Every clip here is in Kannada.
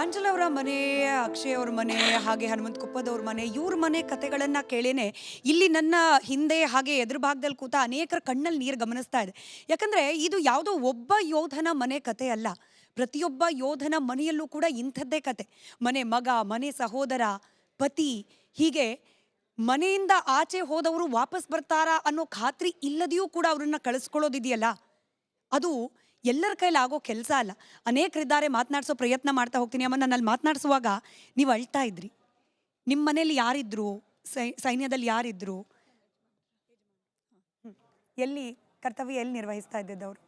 ಪಾಂಚಲ್ ಅವರ ಮನೆ, ಅಕ್ಷಯ್ ಅವ್ರ ಮನೆ, ಹಾಗೆ ಹನುಮಂತ ಕುಪ್ಪದವ್ರ ಮನೆ, ಇವ್ರ ಮನೆ ಕತೆಗಳನ್ನ ಕೇಳೇನೆ ಇಲ್ಲಿ ನನ್ನ ಹಿಂದೆ ಹಾಗೆ ಎದುರು ಭಾಗದಲ್ಲಿ ಕೂತ ಅನೇಕರ ಕಣ್ಣಲ್ಲಿ ನೀರು ಗಮನಿಸ್ತಾ ಇದೆ. ಯಾಕಂದ್ರೆ ಇದು ಯಾವುದೋ ಒಬ್ಬ ಯೋಧನ ಮನೆ ಕತೆ ಅಲ್ಲ. ಪ್ರತಿಯೊಬ್ಬ ಯೋಧನ ಮನೆಯಲ್ಲೂ ಕೂಡ ಇಂಥದ್ದೇ ಕತೆ. ಮನೆ ಮಗ, ಮನೆ ಸಹೋದರ, ಪತಿ, ಹೀಗೆ ಮನೆಯಿಂದ ಆಚೆ ಹೋದವರು ವಾಪಸ್ ಬರ್ತಾರಾ ಅನ್ನೋ ಖಾತ್ರಿ ಇಲ್ಲದೆಯೂ ಕೂಡ ಅವ್ರನ್ನ ಕಳಿಸ್ಕೊಳ್ಳೋದಿದೆಯಲ್ಲ, ಅದು ಎಲ್ಲರ ಕೈಲಿ ಆಗೋ ಕೆಲಸ ಅಲ್ಲ. ಅನೇಕರಿದ್ದಾರೆ, ಮಾತನಾಡಿಸೋ ಪ್ರಯತ್ನ ಮಾಡ್ತಾ ಹೋಗ್ತೀನಿ. ಅಮ್ಮ, ನನ್ನಲ್ಲಿ ಮಾತನಾಡಿಸುವಾಗ ನೀವು ಅಳ್ತಾ ಇದ್ರಿ. ನಿಮ್ಮ ಮನೇಲಿ ಯಾರಿದ್ರು? ಸೈನ್ಯದಲ್ಲಿ ಯಾರಿದ್ರು? ಎಲ್ಲಿ ಕರ್ತವ್ಯ ಎಲ್ಲಿ ನಿರ್ವಹಿಸ್ತಾ ಇದ್ದಿದ್ದವರು?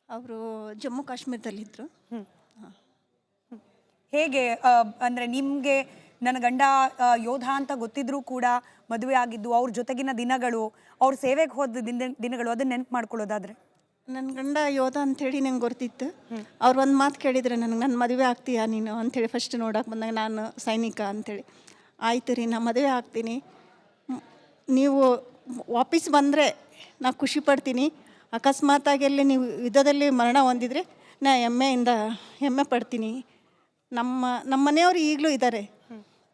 ಅವರು ಜಮ್ಮು ಕಾಶ್ಮೀರದಲ್ಲಿದ್ದರು. ಹೇಗೆ ಅಂದರೆ ನಿಮಗೆ ನನ್ನ ಗಂಡ ಯೋಧ ಅಂತ ಗೊತ್ತಿದ್ರೂ ಕೂಡ ಮದುವೆ ಆಗಿದ್ದು, ಅವ್ರ ಜೊತೆಗಿನ ದಿನಗಳು, ಅವ್ರ ಸೇವೆಗೆ ಹೋದ ದಿನಗಳು, ಅದನ್ನ ನೆನಪು ಮಾಡ್ಕೊಳ್ಳೋದಾದ್ರೆ? ನನ್ನ ಗಂಡ ಯೋಧ ಅಂಥೇಳಿ ನಂಗೆ ಗೊತ್ತಿತ್ತು. ಅವ್ರು ಒಂದು ಮಾತು ಕೇಳಿದರೆ ನನಗೆ, ನನ್ನ ಮದುವೆ ಆಗ್ತೀಯಾ ನೀನು ಅಂಥೇಳಿ ಫಸ್ಟ್ ನೋಡೋಕೆ ಬಂದಾಗ ನಾನು ಸೈನಿಕ ಅಂಥೇಳಿ, ಆಯ್ತು ರೀ ನಾ ಮದುವೆ ಆಗ್ತೀನಿ, ನೀವು ವಾಪಸ್ ಬಂದರೆ ನಾ ಖುಷಿ ಪಡ್ತೀನಿ, ಅಕಸ್ಮಾತಾಗಿ ಎಲ್ಲಿ ನೀವು ಯುದ್ಧದಲ್ಲಿ ಮರಣ ಹೊಂದಿದರೆ ನಾ ಹೆಮ್ಮೆ ಪಡ್ತೀನಿ. ನಮ್ಮ ಮನೆಯವರು ಈಗಲೂ ಇದ್ದಾರೆ.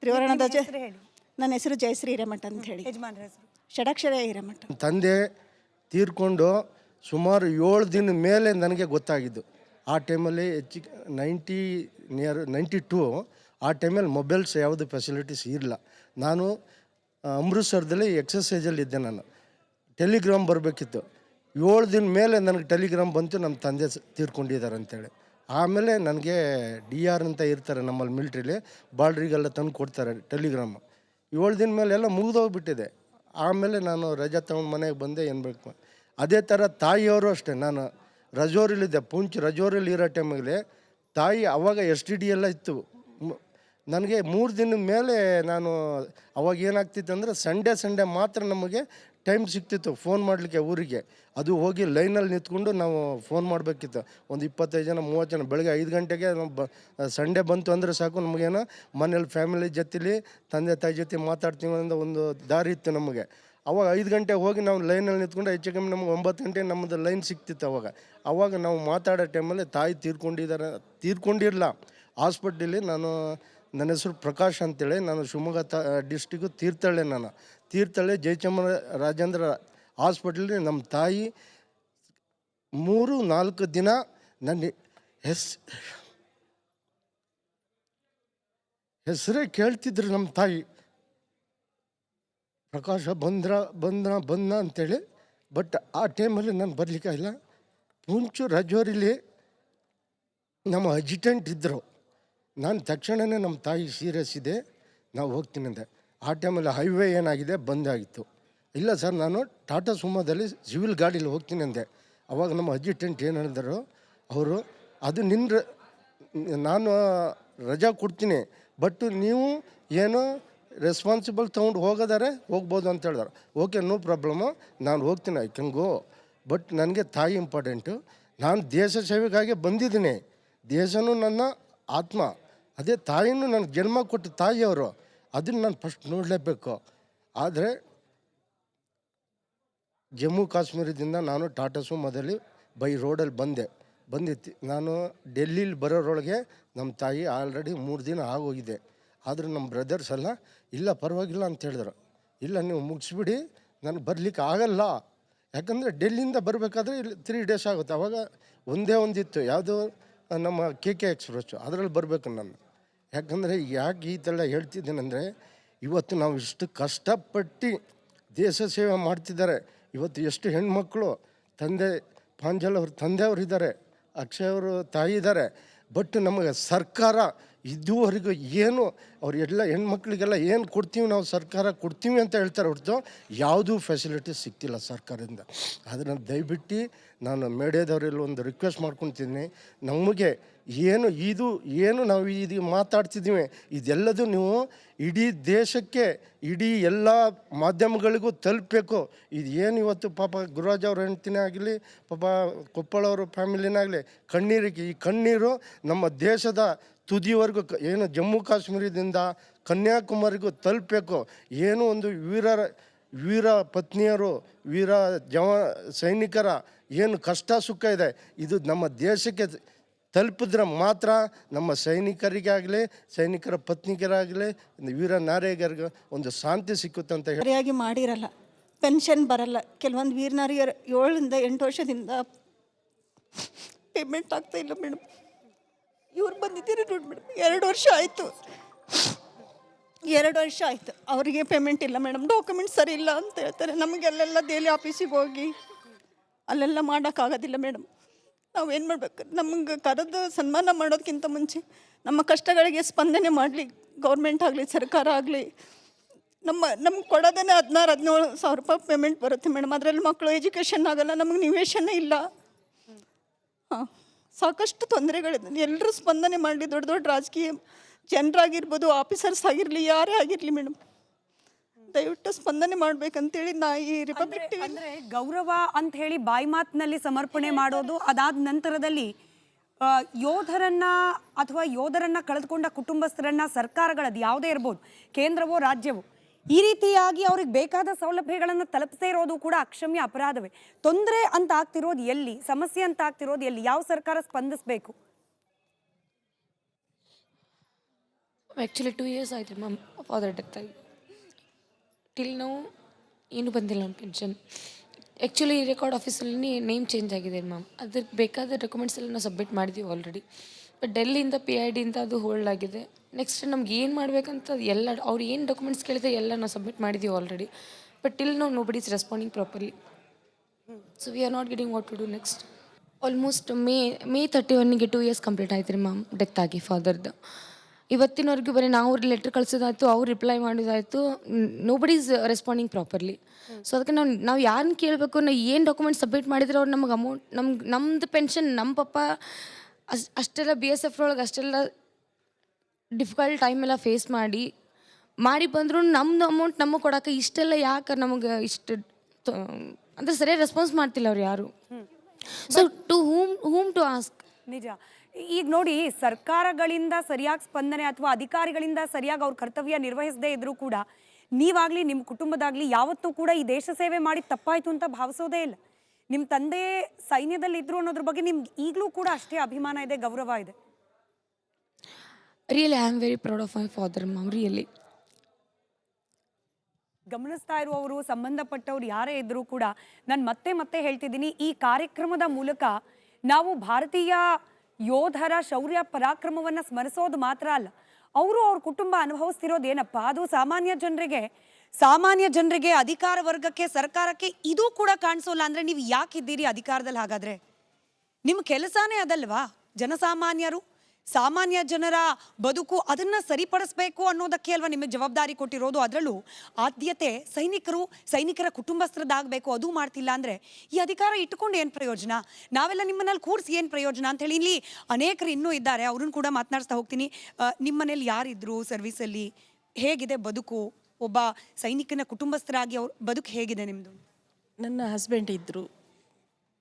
ತ್ರಿವರ್ಣ ಧ್ವಜ. ನನ್ನ ಹೆಸರು ಜಯಶ್ರೀ ಹಿರೇಮಠ ಅಂತ ಹೇಳಿ. ಷಡಕ್ಷರ ಹಿರೇಮಠ. ತಂದೆ ತೀರ್ಕೊಂಡು ಸುಮಾರು 7 ದಿನ ಮೇಲೆ ನನಗೆ ಗೊತ್ತಾಗಿದ್ದು. ಆ ಟೈಮಲ್ಲಿ ಹೆಚ್ಚಿಗೆ 92 ಆ ಟೈಮಲ್ಲಿ ಮೊಬೈಲ್ಸ್ ಯಾವುದು ಫೆಸಿಲಿಟೀಸ್ ಇರಲಿಲ್ಲ. ನಾನು ಅಮೃತ್ಸರದಲ್ಲಿ ಎಕ್ಸಸೈಜಲ್ಲಿದ್ದೆ. ನಾನು ಟೆಲಿಗ್ರಾಮ್ ಬರಬೇಕಿತ್ತು. 7 ದಿನ ಮೇಲೆ ನನಗೆ ಟೆಲಿಗ್ರಾಮ್ ಬಂತು, ನಮ್ಮ ತಂದೆ ತೀರ್ಕೊಂಡಿದ್ದಾರೆ ಅಂತೇಳಿ. ಆಮೇಲೆ ನನಗೆ DR ಅಂತ ಇರ್ತಾರೆ ನಮ್ಮಲ್ಲಿ ಮಿಲ್ಟ್ರಿಲಿ, ಬಾರ್ಡ್ರಿಗೆಲ್ಲ ತಂದು ಕೊಡ್ತಾರೆ ಟೆಲಿಗ್ರಾಮ್. 7 ದಿನ ಮೇಲೆ ಎಲ್ಲ ಮುಗಿದೋಗ್ಬಿಟ್ಟಿದೆ. ಆಮೇಲೆ ನಾನು ರಜಾ ತಗೊಂಡು ಮನೆಗೆ ಬಂದೆ. ಏನು ಬೇಕು ಅದೇ ಥರ ತಾಯಿಯವರು ಅಷ್ಟೇ. ನಾನು ರಜೋರಿಲಿದ್ದೆ, ಪುಂಚ್ ರಜೋರಿಲಿ ಇರೋ ಟೈಮಲ್ಲಿ ತಾಯಿ ಅವಾಗ STD ಎಲ್ಲ ಇತ್ತು. ನನಗೆ 3 ದಿನದ ಮೇಲೆ ನಾನು ಅವಾಗ ಏನಾಗ್ತಿತ್ತು ಅಂದರೆ ಸಂಡೇ ಮಾತ್ರ ನಮಗೆ ಟೈಮ್ ಸಿಗ್ತಿತ್ತು ಫೋನ್ ಮಾಡಲಿಕ್ಕೆ ಊರಿಗೆ. ಅದು ಹೋಗಿ ಲೈನಲ್ಲಿ ನಿಂತ್ಕೊಂಡು ನಾವು ಫೋನ್ ಮಾಡಬೇಕಿತ್ತು. ಒಂದು 25 ಜನ 30 ಜನ. ಬೆಳಗ್ಗೆ 5 ಗಂಟೆಗೆ ನಾವು ಸಂಡೇ ಬಂತು ಅಂದರೆ ಸಾಕು, ನಮಗೇನೋ ಮನೇಲಿ ಫ್ಯಾಮಿಲಿ ಜೊತೆಲಿ ತಂದೆ ತಾಯಿ ಜೊತೆ ಮಾತಾಡ್ತೀವಿ ಅನ್ನೋ ಒಂದು ದಾರಿ ಇತ್ತು ನಮಗೆ. ಅವಾಗ 5 ಗಂಟೆಗೆ ಹೋಗಿ ನಾವು ಲೈನಲ್ಲಿ ನಿಂತ್ಕೊಂಡು ಹೆಚ್ಚು ಕಮ್ಮಿ ನಮ್ಗೆ 9 ಗಂಟೆಗೆ ನಮ್ಮದು ಲೈನ್ ಸಿಗ್ತಿತ್ತು. ಅವಾಗ ನಾವು ಮಾತಾಡೋ ಟೈಮಲ್ಲಿ ತಾಯಿ ತೀರ್ಕೊಂಡಿರಲ್ಲ. ಹಾಸ್ಪಿಟ್ಲಲ್ಲಿ ನನ್ನ ಹೆಸರು ಪ್ರಕಾಶ್ ಅಂತೇಳಿ, ನಾನು ಶಿವಮೊಗ್ಗ ಡಿಸ್ಟಿಕ್ಕು ತೀರ್ಥಹಳ್ಳಿ ಜಯಚಾಮರ ರಾಜೇಂದ್ರ ಹಾಸ್ಪಿಟ್ಲಲ್ಲಿ ನಮ್ಮ ತಾಯಿ 3-4 ದಿನ ನನ್ನ ಹೆಸರೇ ಕೇಳ್ತಿದ್ರು ನಮ್ಮ ತಾಯಿ. ಪ್ರಕಾಶ ಬಂದ ಅಂತೇಳಿ. ಬಟ್ ಆ ಟೈಮಲ್ಲಿ ನಾನು ಬರಲಿಕ್ಕಾಗಿಲ್ಲ. ಪುಂಚು ರಜೋರಿಲಿ ನಮ್ಮ ಅಜಿಟೆಂಟ್ ಇದ್ದರು. ನಾನು ತಕ್ಷಣವೇ ನಮ್ಮ ತಾಯಿ ಸೀರಿಯಸ್ ಇದೆ, ನಾವು ಹೋಗ್ತೀನಿ ಅಂದೆ. ಆ ಟೈಮಲ್ಲಿ ಹೈವೇ ಏನಾಗಿದೆ ಬಂದಾಗಿತ್ತು. ಇಲ್ಲ ಸರ್, ನಾನು ಟಾಟಾ ಸುಮೋದಲ್ಲಿ ಸಿವಿಲ್ ಗಾಡೀಲಿ ಹೋಗ್ತೀನಿ ಅಂದೆ. ಅವಾಗ ನಮ್ಮ ಅಜಿಟೆಂಟ್ ಏನು ಹೇಳಿದರು ಅವರು, ಅದು ನಾನು ರಜಾ ಕೊಡ್ತೀನಿ, ಬಟ್ ನೀವು ಏನು ರೆಸ್ಪಾನ್ಸಿಬಲ್ ತೊಗೊಂಡು ಹೋಗೋದಾರೆ ಹೋಗ್ಬೋದು ಅಂತ ಹೇಳಿದಾರೆ. ಓಕೆ, ನೋ ಪ್ರಾಬ್ಲಮ್ಮು, ನಾನು ಹೋಗ್ತೀನಿ, ಐ ಕ್ಯಾನ್ ಗೋ. ಬಟ್ ನನಗೆ ತಾಯಿ ಇಂಪಾರ್ಟೆಂಟು. ನಾನು ದೇಶ ಸೇವೆಗಾಗಿ ಬಂದಿದ್ದೀನಿ. ದೇಶನೂ ನನ್ನ ಆತ್ಮ, ಅದೇ ತಾಯಿನೂ ನನಗೆ ಜನ್ಮ ಕೊಟ್ಟು ತಾಯಿಯವರು, ಅದನ್ನು ನಾನು ಫಸ್ಟ್ ನೋಡಲೇಬೇಕು. ಆದರೆ ಜಮ್ಮು ಕಾಶ್ಮೀರದಿಂದ ನಾನು ಟಾಟಾ ಸುಮೋದಲ್ಲಿ ಬೈ ರೋಡಲ್ಲಿ ಬಂದಿತ್ತು. ನಾನು ಡೆಲ್ಲಿಲಿ ಬರೋರೊಳಗೆ ನಮ್ಮ ತಾಯಿ ಆಲ್ರೆಡಿ 3 ದಿನ ಆಗೋಗಿದೆ. ಆದರೂ ನಮ್ಮ ಬ್ರದರ್ಸ್ ಎಲ್ಲ ಇಲ್ಲ ಪರವಾಗಿಲ್ಲ ಅಂತ ಹೇಳಿದ್ರು. ಇಲ್ಲ, ನೀವು ಮುಗಿಸ್ಬಿಡಿ, ನನಗೆ ಬರಲಿಕ್ಕೆ ಆಗಲ್ಲ. ಯಾಕಂದರೆ ಡೆಲ್ಲಿಯಿಂದ ಬರಬೇಕಾದ್ರೆ ಇಲ್ಲಿ 3 ಡೇಸ್ ಆಗುತ್ತೆ. ಆವಾಗ ಒಂದೇ ಒಂದಿತ್ತು, ಯಾವುದು ನಮ್ಮ KK ಎಕ್ಸ್ಪ್ರೆಸ್ಸು, ಅದರಲ್ಲಿ ಬರಬೇಕು ನಾನು. ಯಾಕಂದರೆ ಯಾಕೆ ಈ ಥರ ಹೇಳ್ತಿದ್ದೇನೆಂದರೆ, ಇವತ್ತು ನಾವು ಇಷ್ಟು ಕಷ್ಟಪಟ್ಟು ದೇಶ ಸೇವೆ ಮಾಡ್ತಿದ್ದಾರೆ. ಇವತ್ತು ಎಷ್ಟು ಹೆಣ್ಮಕ್ಳು, ಪಾಂಚಲ್ ಅವ್ರ ತಂದೆಯವರು ಇದ್ದಾರೆ, ಅಕ್ಷಯ್ ಅವರು ತಾಯಿ ಇದ್ದಾರೆ. ಬಟ್ ನಮಗೆ ಸರ್ಕಾರ ಇದುವರೆಗೂ ಏನು ಅವ್ರು ಎಲ್ಲ ಹೆಣ್ಮಕ್ಳಿಗೆಲ್ಲ ಏನು ಕೊಡ್ತೀವಿ ನಾವು, ಸರ್ಕಾರ ಕೊಡ್ತೀವಿ ಅಂತ ಹೇಳ್ತಾರೆ ಹೊರತು ಯಾವುದೂ ಫೆಸಿಲಿಟೀಸ್ ಸಿಗ್ತಿಲ್ಲ ಸರ್ಕಾರದಿಂದ. ಅದನ್ನು ದಯವಿಟ್ಟು ನಾನು ಮೀಡಿಯಾದವರೆಲ್ಲ ಒಂದು ರಿಕ್ವೆಸ್ಟ್ ಮಾಡ್ಕೊತಿದ್ದೀನಿ, ನಮಗೆ ಏನು ನಾವು ಇದು ಮಾತಾಡ್ತಿದ್ದೀವಿ, ಇದೆಲ್ಲದೂ ನೀವು ಇಡೀ ದೇಶಕ್ಕೆ, ಇಡೀ ಎಲ್ಲ ಮಾಧ್ಯಮಗಳಿಗೂ ತಲುಪಬೇಕು. ಇದು ಏನು ಇವತ್ತು ಪಾಪ ಗುರುರಾಜ್ ಅವ್ರ ಹೆಂಡ್ತಿನೇ ಆಗಲಿ, ಪಾಪ ಕೊಪ್ಪಳವ್ರ ಫ್ಯಾಮಿಲಿನಾಗಲಿ ಕಣ್ಣೀರಿಗೆ, ಈ ಕಣ್ಣೀರು ನಮ್ಮ ದೇಶದ ತುದಿವರೆಗೂ, ಏನು ಜಮ್ಮು ಕಾಶ್ಮೀರದಿಂದ ಕನ್ಯಾಕುಮಾರಿಗೂ ತಲುಪಬೇಕು. ಏನು ಒಂದು ವೀರ ಪತ್ನಿಯರು, ಸೈನಿಕರ ಏನು ಕಷ್ಟ ಸುಖ ಇದೆ, ಇದು ನಮ್ಮ ದೇಶಕ್ಕೆ ತಲುಪಿದ್ರೆ ಮಾತ್ರ ನಮ್ಮ ಸೈನಿಕರಿಗಾಗಲಿ ಸೈನಿಕರ ಪತ್ನಿಕರಾಗಲಿ ವೀರ ನಾರಿಯರಿಗೆ ಒಂದು ಶಾಂತಿ ಸಿಕ್ಕುತ್ತೆ ಅಂತ ಹೇಳಿ ಸರಿಯಾಗಿ ಮಾಡಿರಲ್ಲ, ಪೆನ್ಷನ್ ಬರಲ್ಲ. ಕೆಲವೊಂದು ವೀರನಾರಿಯರು 7ರಿಂದ 8 ವರ್ಷದಿಂದ ಪೇಮೆಂಟ್ ಆಗ್ತಾ ಇಲ್ಲ ಮೇಡಮ್. ಇವ್ರು ಬಂದಿದ್ದೀರಿ ನೋಡಿ ಮೇಡಮ್, 2 ವರ್ಷ ಆಯಿತು. 2 ವರ್ಷ ಆಯಿತು, ಅವರಿಗೆ ಪೇಮೆಂಟ್ ಇಲ್ಲ ಮೇಡಮ್. ಡಾಕ್ಯುಮೆಂಟ್ಸ್ ಸರಿ ಇಲ್ಲ ಅಂತ ಹೇಳ್ತಾರೆ. ನಮಗೆ ಅಲ್ಲೆಲ್ಲ ಡೈಲಿ ಆಫೀಸಿಗೆ ಹೋಗಿ ಅಲ್ಲೆಲ್ಲ ಮಾಡೋಕ್ಕಾಗೋದಿಲ್ಲ ಮೇಡಮ್. ನಾವೇನು ಮಾಡ್ಬೇಕು? ನಮಗೆ ಕರೆದು ಸನ್ಮಾನ ಮಾಡೋದಕ್ಕಿಂತ ಮುಂಚೆ ನಮ್ಮ ಕಷ್ಟಗಳಿಗೆ ಸ್ಪಂದನೆ ಮಾಡಲಿ ಗೌರ್ಮೆಂಟ್ ಆಗಲಿ ಸರ್ಕಾರ ಆಗಲಿ. ನಮ್ಗೆ ಕೊಡೋದೇ 16-17 ಸಾವಿರ ರೂಪಾಯಿ ಪೇಮೆಂಟ್ ಬರುತ್ತೆ ಮೇಡಮ್. ಅದರಲ್ಲಿ ಮಕ್ಕಳು ಎಜುಕೇಷನ್ ಆಗಲ್ಲ, ನಮಗೆ ನಿವೇಶನ ಇಲ್ಲ. ಹಾಂ, ಸಾಕಷ್ಟು ತೊಂದರೆಗಳಿದೆ. ಎಲ್ಲರೂ ಸ್ಪಂದನೆ ಮಾಡಲಿ, ದೊಡ್ಡ ದೊಡ್ಡ ರಾಜಕೀಯ ಜನರಾಗಿರ್ಬೋದು, ಆಫೀಸರ್ಸ್ ಆಗಿರಲಿ, ಯಾರೇ ಆಗಿರಲಿ ಮೇಡಮ್, ದಯವಿಟ್ಟು ಸ್ಪಂದನೆ ಮಾಡ್ಬೇಕಂತೇಳಿ ನಾ ಈ ರಿಪಬ್ಲಿಕ್ ಟಿವಿ ಅಂದ್ರೆ ಗೌರವ ಅಂತ ಹೇಳಿ ಬಾಯಿ ಮಾತಿನಲ್ಲಿ ಸಮರ್ಪಣೆ ಮಾಡೋದು, ಅದಾದ ನಂತರದಲ್ಲಿ ಯೋಧರನ್ನ ಅಥವಾ ಯೋಧರನ್ನ ಕಳೆದುಕೊಂಡ ಕುಟುಂಬಸ್ಥರನ್ನ ಸರ್ಕಾರಗಳದ್ದು ಯಾವುದೇ ಇರ್ಬೋದು, ಕೇಂದ್ರವೋ ರಾಜ್ಯವೋ, ಈ ರೀತಿಯಾಗಿ ಅವ್ರಿಗೆ ಬೇಕಾದ ಸೌಲಭ್ಯಗಳನ್ನು ತಲುಪಿಸದೇ ಇರೋದು ಕೂಡ ಅಕ್ಷಮ್ಯ ಅಪರಾಧವೇ. ತೊಂದರೆ ಅಂತ ಆಗ್ತಿರೋದು ಎಲ್ಲಿ, ಸಮಸ್ಯೆ ಅಂತ ಆಗ್ತಿರೋದು ಎಲ್ಲಿ, ಯಾವ ಸರ್ಕಾರ ಸ್ಪಂದಿಸಬೇಕು? ಆ್ಯಕ್ಚುಲಿ 2 years ಆಯಿತು ಮ್ಯಾಮ್ ಫಾದರ್ ಡೆತ್ ಆಗಿ. ಟಿಲ್ ನಾವು ಏನೂ ಬಂದಿಲ್ಲ ನಮ್ಮ ಪೆನ್ಷನ್. ಆ್ಯಕ್ಚುಲಿ ರೆಕಾರ್ಡ್ ಆಫೀಸಲ್ಲಿ ನೇಮ್ ಚೇಂಜ್ ಆಗಿದೆ ಮ್ಯಾಮ್. ಅದಕ್ಕೆ ಬೇಕಾದ ಡಾಕ್ಯುಮೆಂಟ್ಸ್ ಎಲ್ಲ ನಾವು ಸಬ್ಮಿಟ್ ಮಾಡಿದ್ದೀವಿ ಆಲ್ರೆಡಿ. ಬಟ್ ಡೆಲ್ಲಿಯಿಂದ PIDಯಿಂದ ಅದು ಹೋಲ್ಡ್ ಆಗಿದೆ. ನೆಕ್ಸ್ಟ್ ನಮ್ಗೆ ಏನು ಮಾಡಬೇಕಂತ ಎಲ್ಲ ಅವ್ರು ಏನು ಡಾಕ್ಯುಮೆಂಟ್ಸ್ ಕೇಳಿದ್ರೆ ಎಲ್ಲ ನಾವು ಸಬ್ಮಿಟ್ ಮಾಡಿದ್ದೀವಿ ಆಲ್ರೆಡಿ. ಬಟ್ ಟಿಲ್ ನಾವು nobody is responding properly. So we are not getting what to do next. Almost may 31ಗೆ 2 years ಕಂಪ್ಲೀಟ್ ಆಯ್ತು ರೀ ಮ್ಯಾಮ್ ಡೆತ್ ಆಗಿ ಫಾದರ್ದು. ಇವತ್ತಿನವರೆಗೂ ಬರೀ ನಾವು ಲೆಟ್ರ್ ಕಳಿಸೋದಾಯ್ತು, ಅವ್ರು ರಿಪ್ಲೈ ಮಾಡೋದಾಯಿತು, nobody is responding properly. So ಅದಕ್ಕೆ ನಾವು ಯಾರನ್ನ ಕೇಳಬೇಕು, ನಾವು ಏನು ಡಾಕ್ಯುಮೆಂಟ್ಸ್ ಸಬ್ಮಿಟ್ ಮಾಡಿದ್ರೆ ಅವ್ರು ನಮಗೆ ಅಮೌಂಟ್ ನಮ್ಮದು ಪೆನ್ಷನ್ ನಮ್ಮ ಪಪ್ಪ ಅಷ್ಟೆಲ್ಲ BSF ಒಳಗೆ ಅಷ್ಟೆಲ್ಲ ಡಿಫಿಕಲ್ಟ್ ಟೈಮೆಲ್ಲ ಫೇಸ್ ಮಾಡಿ ಬಂದರೂ ನಮ್ಮದು ಅಮೌಂಟ್ ನಮಗೆ ಕೊಡೋಕೆ ಇಷ್ಟೆಲ್ಲ ಯಾಕೆ ನಮಗೆ ಇಷ್ಟು ಅಂದರೆ ಸರಿಯಾಗಿ ರೆಸ್ಪಾನ್ಸ್ ಮಾಡ್ತಿಲ್ಲ ಅವ್ರು ಯಾರು. So to whom to ask. ನಿಜ. ಈಗ ನೋಡಿ, ಸರ್ಕಾರಗಳಿಂದ ಸರಿಯಾಗಿ ಸ್ಪಂದನೆ ಅಥವಾ ಅಧಿಕಾರಿಗಳಿಂದ ಸರಿಯಾಗಿ ಅವ್ರ ಕರ್ತವ್ಯ ನಿರ್ವಹಿಸದೇ ಇದ್ರೂ ಕೂಡ ನೀವಾಗಲಿ ನಿಮ್ಮ ಕುಟುಂಬದಾಗಲಿ ಯಾವತ್ತೂ ಕೂಡ ಈ ದೇಶ ಸೇವೆ ಮಾಡಿ ತಪ್ಪಾಯಿತು ಅಂತ ಭಾವಿಸೋದೇ ಇಲ್ಲ. ನಿಮ್ಮ ತಂದೆ ಸೈನ್ಯದಲ್ಲಿ ಇದ್ರು ಅನ್ನೋದ್ರ ಬಗ್ಗೆ ನಿಮ್ಗೆ ಈಗಲೂ ಕೂಡ ಅಷ್ಟೇ ಅಭಿಮಾನ ಇದೆ, ಗೌರವ ಇದೆ. Really I am very proud of my father ma'am. Really ಗಮನಿಸ್ತಾ ಇರುವವರು, ಸಂಬಂಧಪಟ್ಟವ್ರು ಯಾರೇ ಇದ್ರೂ ಕೂಡ ನಾನು ಮತ್ತೆ ಹೇಳ್ತಿದ್ದೀನಿ, ಈ ಕಾರ್ಯಕ್ರಮದ ಮೂಲಕ ನಾವು ಭಾರತೀಯ ಯೋಧರ ಶೌರ್ಯ ಪರಾಕ್ರಮವನ್ನು ಸ್ಮರಿಸೋದು ಮಾತ್ರ ಅಲ್ಲ, ಅವರು ಅವ್ರ ಕುಟುಂಬ ಅನುಭವಿಸ್ತಿರೋದು ಏನಪ್ಪ, ಅದು ಸಾಮಾನ್ಯ ಜನರಿಗೆ ಅಧಿಕಾರ ವರ್ಗಕ್ಕೆ, ಸರ್ಕಾರಕ್ಕೆ ಇದು ಕೂಡ ಕಾಣಿಸೋಲ್ಲ ಅಂದ್ರೆ ನೀವು ಯಾಕಿದ್ದೀರಿ ಅಧಿಕಾರದಲ್ಲಿ? ಹಾಗಾದ್ರೆ ನಿಮ್ಮ ಕೆಲಸನೇ ಅದಲ್ವಾ? ಸಾಮಾನ್ಯ ಜನರ ಬದುಕು ಅದನ್ನ ಸರಿಪಡಿಸಬೇಕು ಅನ್ನೋದಕ್ಕೆ ಅಲ್ವಾ ನಿಮಗೆ ಜವಾಬ್ದಾರಿ ಕೊಟ್ಟಿರೋದು. ಅದರಲ್ಲೂ ಆದ್ಯತೆ ಸೈನಿಕರ ಕುಟುಂಬಸ್ಥರದ್ದಾಗಬೇಕು. ಅದು ಮಾಡ್ತಿಲ್ಲ ಅಂದ್ರೆ ಈ ಅಧಿಕಾರ ಇಟ್ಟುಕೊಂಡು ಏನು ಪ್ರಯೋಜನ? ನಾವೆಲ್ಲ ನಿಮ್ಮನಲ್ಲಿ ಕೂರಿಸಿ ಏನು ಪ್ರಯೋಜನ ಅಂತ ಹೇಳಿ ಇಲ್ಲಿ ಅನೇಕರು ಇನ್ನೂ ಇದ್ದಾರೆ, ಅವ್ರನ್ನ ಕೂಡ ಮಾತನಾಡಿಸ್ತಾ ಹೋಗ್ತೀನಿ. ನಿಮ್ಮ ಮನೇಲಿ ಯಾರಿದ್ರು ಸರ್ವಿಸಲ್ಲಿ? ಹೇಗಿದೆ ಬದುಕು? ಒಬ್ಬ ಸೈನಿಕನ ಕುಟುಂಬಸ್ಥರಾಗಿ ಅವ್ರ ಬದುಕು ಹೇಗಿದೆ ನಿಮ್ಮದು? ನನ್ನ ಹಸ್ಬೆಂಡ್ ಇದ್ದರು,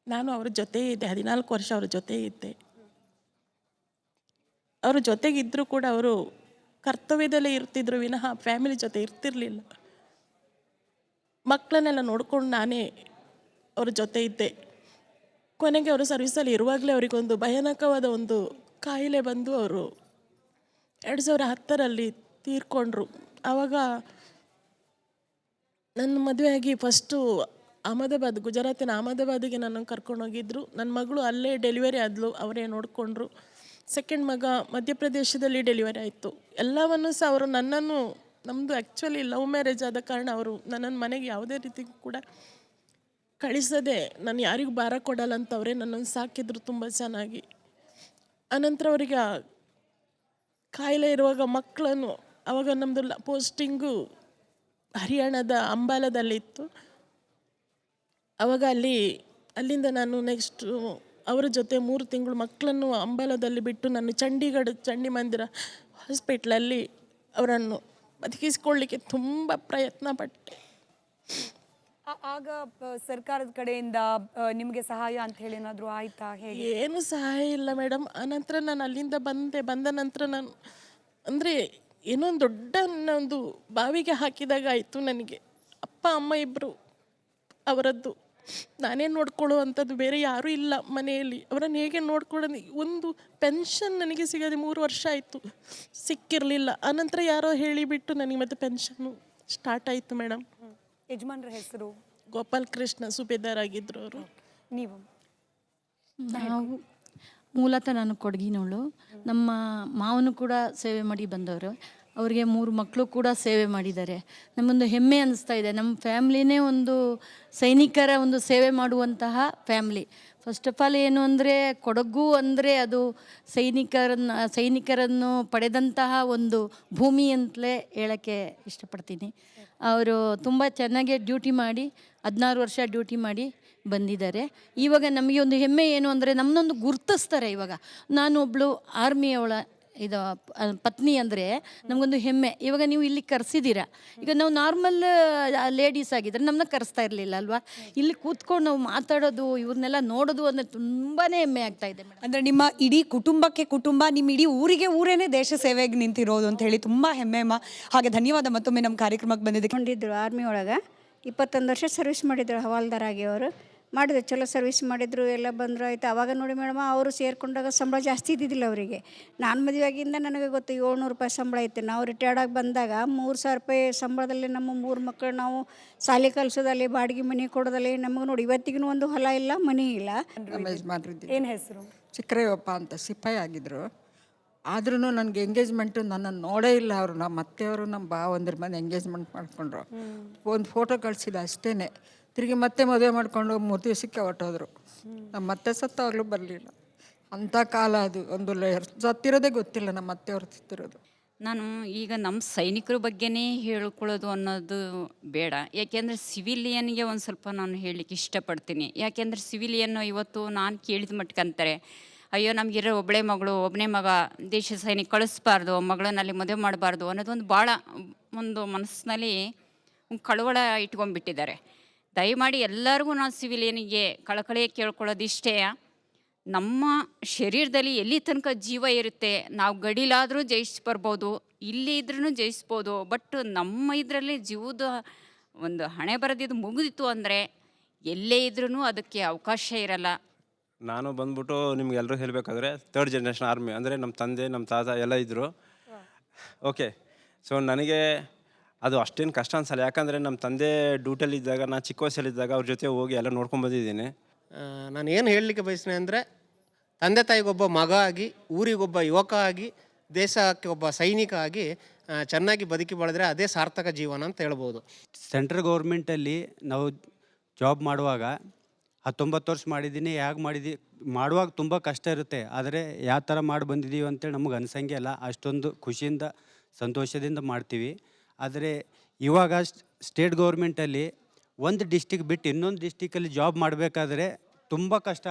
ನಾನು ಅವ್ರ ಜೊತೆ ಇದ್ದೆ, 14 ವರ್ಷ ಅವ್ರ ಜೊತೆ ಇದ್ದೆ. ಅವ್ರ ಜೊತೆಗಿದ್ದರೂ ಕೂಡ ಅವರು ಕರ್ತವ್ಯದಲ್ಲೇ ಇರ್ತಿದ್ರು ವಿನಃ ಫ್ಯಾಮಿಲಿ ಜೊತೆ ಇರ್ತಿರ್ಲಿಲ್ಲ. ಮಕ್ಕಳನ್ನೆಲ್ಲ ನೋಡ್ಕೊಂಡು ನಾನೇ ಅವ್ರ ಜೊತೆ ಇದ್ದೆ. ಕೊನೆಗೆ ಅವರು ಸರ್ವಿಸಲ್ಲಿ ಇರುವಾಗಲೇ ಅವರಿಗೊಂದು ಭಯಾನಕವಾದ ಒಂದು ಕಾಯಿಲೆ ಬಂದು ಅವರು 2010ರಲ್ಲಿ ತೀರ್ಕೊಂಡ್ರು. ಆವಾಗ ನನ್ನ ಮದುವೆಯಾಗಿ ಫಸ್ಟು ಗುಜರಾತಿನ ಅಹಮದಾಬಾದಿಗೆ ನನ್ನನ್ನು ಕರ್ಕೊಂಡೋಗಿದ್ರು. ನನ್ನ ಮಗಳು ಅಲ್ಲೇ ಡೆಲಿವರಿ ಆದಳು, ಅವರೇ ನೋಡಿಕೊಂಡ್ರು. ಸೆಕೆಂಡ್ ಮಗ ಮಧ್ಯಪ್ರದೇಶದಲ್ಲಿ ಡೆಲಿವರಿ ಆಯಿತು. ಎಲ್ಲವನ್ನೂ ಸಹ ಅವರು ನಮ್ಮದು ಆ್ಯಕ್ಚುಲಿ ಲವ್ ಮ್ಯಾರೇಜ್ ಆದ ಕಾರಣ ಅವರು ನನ್ನನ್ನು ಮನೆಗೆ ಯಾವುದೇ ರೀತಿ ಕೂಡ ಕಳಿಸದೆ, ನಾನು ಯಾರಿಗೂ ಭಾರ ಕೊಡಲ್ಲ ಅಂತ ಅವರೇ ನನ್ನನ್ನು ಸಾಕಿದ್ರು ತುಂಬ ಚೆನ್ನಾಗಿ. ಆನಂತರ ಅವರಿಗೆ ಕಾಯಿಲೆ ಇರುವಾಗ ಮಕ್ಕಳನ್ನು, ಆವಾಗ ನಮ್ಮದು ಪೋಸ್ಟಿಂಗು ಹರಿಯಾಣದ ಅಂಬಾಲದಲ್ಲಿತ್ತು. ಆವಾಗ ಅಲ್ಲಿಂದ ನಾನು ನೆಕ್ಸ್ಟು ಅವರ ಜೊತೆ 3 ತಿಂಗಳು ಮಕ್ಕಳನ್ನು ಅಂಬಾಲದಲ್ಲಿ ಬಿಟ್ಟು ನಾನು ಚಂಡಿ ಮಂದಿರ ಹಾಸ್ಪಿಟ್ಲಲ್ಲಿ ಅವರನ್ನು ಬದುಕಿಸ್ಕೊಳ್ಳಿಕ್ಕೆ ತುಂಬ ಪ್ರಯತ್ನ ಪಟ್ಟೆ. ಆಗ ಸರ್ಕಾರದ ಕಡೆಯಿಂದ ನಿಮಗೆ ಸಹಾಯ ಅಂತ ಹೇಳಿ ಏನಾದರೂ ಆಯ್ತಾ? ಹೇಗೆ? ಏನು ಸಹಾಯ ಇಲ್ಲ ಮೇಡಮ್. ಆನಂತರ ನಾನು ಅಲ್ಲಿಂದ ಬಂದ ನಂತರ ನಾನು ಅಂದರೆ ಏನೋ ಒಂದು ದೊಡ್ಡ ಒಂದು ಬಾವಿಗೆ ಹಾಕಿದಾಗ ಆಯಿತು ನನಗೆ. ಅಪ್ಪ ಅಮ್ಮ ಇಬ್ಬರು ಅವರದ್ದು ನಾನೇ ನೋಡ್ಕೊಳ್ಳುವಂಥದ್ದು, ಬೇರೆ ಯಾರೂ ಇಲ್ಲ ಮನೆಯಲ್ಲಿ. ಅವರನ್ನು ಹೇಗೆ ನೋಡ್ಕೊಳ್ಳೋದು, ಒಂದು ಪೆನ್ಷನ್ ನನಗೆ ಸಿಗದೆ 3 ವರ್ಷ ಆಯಿತು, ಸಿಕ್ಕಿರಲಿಲ್ಲ. ಆನಂತರ ಯಾರೋ ಹೇಳಿಬಿಟ್ಟು ನನಗೆ ಮತ್ತೆ ಪೆನ್ಷನ್ನು ಸ್ಟಾರ್ಟ್ ಆಯಿತು ಮೇಡಮ್. ಯಜಮಾನ್ರ ಹೆಸರು? ಗೋಪಾಲ್ ಕೃಷ್ಣ ಸುಬೇದಾರ್ ಆಗಿದ್ದರು ಅವರು. ನೀವು? ನಾವು ಮೂಲತಃ ನಾನು ಕೊಡಗಿನವಳು. ನಮ್ಮ ಮಾವನು ಕೂಡ ಸೇವೆ ಮಾಡಿ ಬಂದವರು. ಅವರಿಗೆ 3 ಮಕ್ಕಳು ಕೂಡ ಸೇವೆ ಮಾಡಿದ್ದಾರೆ. ನಮಗೊಂದು ಹೆಮ್ಮೆ ಅನ್ನಿಸ್ತಾ ಇದೆ. ನಮ್ಮ ಫ್ಯಾಮ್ಲಿನೇ ಒಂದು ಸೈನಿಕರ ಒಂದು ಸೇವೆ ಮಾಡುವಂತಹ ಫ್ಯಾಮ್ಲಿ. ಫಸ್ಟ್ ಆಫ್ ಆಲ್ ಏನು ಅಂದರೆ, ಕೊಡಗು ಅಂದರೆ ಅದು ಸೈನಿಕರನ್ನು ಪಡೆದಂತಹ ಒಂದು ಭೂಮಿ ಅಂತಲೇ ಹೇಳೋಕ್ಕೆ ಇಷ್ಟಪಡ್ತೀನಿ. ಅವರು ತುಂಬ ಚೆನ್ನಾಗಿ ಡ್ಯೂಟಿ ಮಾಡಿ 16 ವರ್ಷ ಡ್ಯೂಟಿ ಮಾಡಿ ಬಂದಿದ್ದಾರೆ. ಇವಾಗ ನಮಗೆ ಒಂದು ಹೆಮ್ಮೆ ಏನು ಅಂದರೆ, ನಮ್ಮನ್ನೊಂದು ಗುರ್ತಿಸ್ತಾರೆ. ಇವಾಗ ನಾನು ಒಬ್ಬಳು ಆರ್ಮಿಯವಳ ಇದು ಪತ್ನಿ ಅಂದರೆ ನಮಗೊಂದು ಹೆಮ್ಮೆ. ಇವಾಗ ನೀವು ಇಲ್ಲಿ ಕರೆಸಿದ್ದೀರಾ. ಈಗ ನಾವು ನಾರ್ಮಲ್ ಲೇಡೀಸ್ ಆಗಿದ್ರೆ ನಮ್ಮನ್ನ ಕರೆಸ್ತಾ ಇರಲಿಲ್ಲ ಅಲ್ವಾ. ಇಲ್ಲಿ ಕೂತ್ಕೊಂಡು ನಾವು ಮಾತಾಡೋದು, ಇವ್ರನ್ನೆಲ್ಲ ನೋಡೋದು ಅಂದರೆ ತುಂಬಾ ಹೆಮ್ಮೆ ಆಗ್ತಾ ಇದೆ ಮೇಡಮ್. ಅಂದ್ರೆ ನಿಮ್ಮ ಇಡೀ ಕುಟುಂಬಕ್ಕೆ ಕುಟುಂಬ, ನಿಮ್ಮ ಇಡೀ ಊರೇನೆ ದೇಶ ಸೇವೆಗೆ ನಿಂತಿರೋದು ಅಂತ ಹೇಳಿ ತುಂಬಾ ಹೆಮ್ಮೆ ಅಮ್ಮ. ಹಾಗೆ ಧನ್ಯವಾದ ಮತ್ತೊಮ್ಮೆ ನಮ್ಮ ಕಾರ್ಯಕ್ರಮಕ್ಕೆ ಬಂದಿದ್ದಕ್ಕೆ. ಕೊಂಡಿದ್ರು ಆರ್ಮಿ ಒಳಗೆ 21 ವರ್ಷ ಸರ್ವಿಸ್ ಮಾಡಿದ್ರು ಹವಾಲ್ದಾರಾಗಿ. ಅವರು ಮಾಡಿದ್ರು, ಚಲೋ ಸರ್ವಿಸ್ ಮಾಡಿದ್ರು, ಎಲ್ಲ ಬಂದರು. ಆಯಿತು. ಆವಾಗ ನೋಡಿ ಮೇಡಮ್, ಅವರು ಸೇರಿಕೊಂಡಾಗ ಸಂಬಳ ಜಾಸ್ತಿ ಇದ್ದಿದ್ದಿಲ್ಲ ಅವರಿಗೆ. ನಾನು ಮದುವೆಯಾಗಿಂದ ನನಗೆ ಗೊತ್ತು 700 ರೂಪಾಯಿ ಸಂಬಳ ಇತ್ತು. ನಾವು ರಿಟೈರ್ಡಾಗಿ ಬಂದಾಗ 3000 ರೂಪಾಯಿ ಸಂಬಳದಲ್ಲಿ ನಮ್ಮ 3 ಮಕ್ಕಳು ನಾವು ಶಾಲೆ ಕಲಿಸೋದಲ್ಲಿ, ಬಾಡಿಗೆ ಮನೆ ಕೊಡೋದಲ್ಲಿ, ನಮಗೆ ನೋಡಿ ಇವತ್ತಿಗೂ ಒಂದು ಹೊಲ ಇಲ್ಲ, ಮನೆ ಇಲ್ಲ. ನಮ್ಮ ಯಜಮಾನ್ರದ್ದು ಏನ್ ಹೆಸರು? ಚಿಕ್ಕರೇವಪ್ಪ ಅಂತ ಸಿಪಾಯಿ ಆಗಿದ್ದರು. ಆದ್ರೂ ನನಗೆ ಎಂಗೇಜ್ಮೆಂಟು ನನ್ನನ್ನು ನೋಡೇ ಇಲ್ಲ ಅವರು. ನಮ್ಮ ಅತ್ತೆಯವರು ನಮ್ಮ ಭಾವಂದ್ರ ಮನೆ ಎಂಗೇಜ್ಮೆಂಟ್ ಮಾಡಿಕೊಂಡ್ರು. ಒಂದು ಫೋಟೋ ಕಳಿಸಿದ ಅಷ್ಟೇ. ತಿರುಗಿ ಮತ್ತೆ ಮದುವೆ ಮಾಡಿಕೊಂಡು 3 ದಿವಸಕ್ಕೆ ಹೊರಟೋದ್ರು. ನಮ್ಮ ಅತ್ತೆ ಸತ್ತವಾಗಲೂ ಬರಲಿಲ್ಲ. ಅಂಥ ಕಾಲ ಅದು. ಒಂದು ಸತ್ತಿರೋದೇ ಗೊತ್ತಿಲ್ಲ ನಮ್ಮ ಅತ್ತೆಯವ್ರು ಸತ್ತಿರೋದು. ನಾನು ಈಗ ನಮ್ಮ ಸೈನಿಕರ ಬಗ್ಗೆನೇ ಹೇಳ್ಕೊಳ್ಳೋದು ಅನ್ನೋದು ಬೇಡ. ಯಾಕೆಂದರೆ ಸಿವಿಲಿಯನ್ಗೆ ಒಂದು ಸ್ವಲ್ಪ ನಾನು ಹೇಳಲಿಕ್ಕೆ ಇಷ್ಟಪಡ್ತೀನಿ. ಯಾಕೆಂದರೆ ಸಿವಿಲಿಯನ್ನು ಇವತ್ತು ನಾನು ಕೇಳಿದ ಮಟ್ಕಂತಾರೆ, ಅಯ್ಯೋ ನಮಗಿರೋ ಒಬ್ಬನೇ ಮಗ, ದೇಶ ಸೈನಿಕ ಕಳಿಸ್ಬಾರ್ದು, ಮಗಳನ್ನಲ್ಲಿ ಮದುವೆ ಮಾಡಬಾರ್ದು ಅನ್ನೋದೊಂದು ಭಾಳ ಒಂದು ಮನಸ್ಸಿನಲ್ಲಿ ಕಳವಳ ಇಟ್ಕೊಂಡ್ಬಿಟ್ಟಿದ್ದಾರೆ. ದಯಮಾಡಿ ಎಲ್ಲರಿಗೂ ನಾನು ಸಿವಿಲಿಯನಿಗೆ ಕಳಕಳಿಯ ಕೇಳ್ಕೊಳ್ಳೋದು ಇಷ್ಟೇ. ನಮ್ಮ ಶರೀರದಲ್ಲಿ ಎಲ್ಲಿ ತನಕ ಜೀವ ಇರುತ್ತೆ, ನಾವು ಗಡಿಲಾದರೂ ಜಯಿಸಿ ಬರ್ಬೋದು, ಇಲ್ಲಿ ಇದ್ರೂ ಜಯಿಸ್ಬೋದು. ಬಟ್ ನಮ್ಮ ಇದರಲ್ಲಿ ಜೀವದ ಒಂದು ಹಣೆ ಬರೆದಿದ್ದು ಮುಗಿದಿತ್ತು ಅಂದರೆ ಎಲ್ಲೇ ಇದ್ರೂ ಅದಕ್ಕೆ ಅವಕಾಶ ಇರಲ್ಲ. ನಾನು ಬಂದ್ಬಿಟ್ಟು ನಿಮ್ಗೆಲ್ಲರೂ ಹೇಳಬೇಕಾದ್ರೆ 3rd ಜನರೇಷನ್ ಆರ್ಮಿ. ಅಂದರೆ ನಮ್ಮ ತಂದೆ, ನಮ್ಮ ತಾತ ಎಲ್ಲ ಇದ್ದರು. ಓಕೆ. ಸೊ ನನಗೆ ಅದು ಅಷ್ಟೇನು ಕಷ್ಟ ಅನ್ಸಲ್ಲ. ಯಾಕಂದರೆ ನಮ್ಮ ತಂದೆ ಡ್ಯೂಟಿಯಲ್ಲಿದ್ದಾಗ, ನಾನು ಚಿಕ್ಕ ವಯಸ್ಸಲ್ಲಿದ್ದಾಗ ಅವ್ರ ಜೊತೆ ಹೋಗಿ ಎಲ್ಲ ನೋಡ್ಕೊಂಡು ಬಂದಿದ್ದೀನಿ. ನಾನು ಏನು ಹೇಳಲಿಕ್ಕೆ ಬಯಸ್ತೀನಿ ಅಂದರೆ, ತಂದೆ ತಾಯಿಗೊಬ್ಬ ಮಗ ಆಗಿ, ಊರಿಗೊಬ್ಬ ಯುವಕ ಆಗಿ, ದೇಶಕ್ಕೆ ಒಬ್ಬ ಸೈನಿಕ ಆಗಿ ಚೆನ್ನಾಗಿ ಬದುಕಿ ಬಾಳಿದ್ರೆ ಅದೇ ಸಾರ್ಥಕ ಜೀವನ ಅಂತ ಹೇಳ್ಬೋದು. ಸೆಂಟ್ರಲ್ ಗೌರ್ಮೆಂಟಲ್ಲಿ ನಾವು ಜಾಬ್ ಮಾಡುವಾಗ 19 ವರ್ಷ ಮಾಡಿದ್ದೀನಿ. ಮಾಡುವಾಗ ತುಂಬ ಕಷ್ಟ ಇರುತ್ತೆ. ಆದರೆ ಯಾವ ಥರ ಮಾಡಿ ಬಂದಿದ್ದೀವಿ ಅಂತೇಳಿ ನಮಗೆ ಅನ್ಸಂಗೆ ಇಲ್ಲ. ಅಷ್ಟೊಂದು ಖುಷಿಯಿಂದ ಸಂತೋಷದಿಂದ ಮಾಡ್ತೀವಿ. ಆದರೆ ಇವಾಗ ಸ್ಟೇಟ್ ಗೌರ್ಮೆಂಟಲ್ಲಿ ಒಂದು ಡಿಸ್ಟಿಕ್ ಬಿಟ್ಟು ಇನ್ನೊಂದು ಡಿಸ್ಟಿಕಲ್ಲಿ ಜಾಬ್ ಮಾಡಬೇಕಾದ್ರೆ ತುಂಬ ಕಷ್ಟ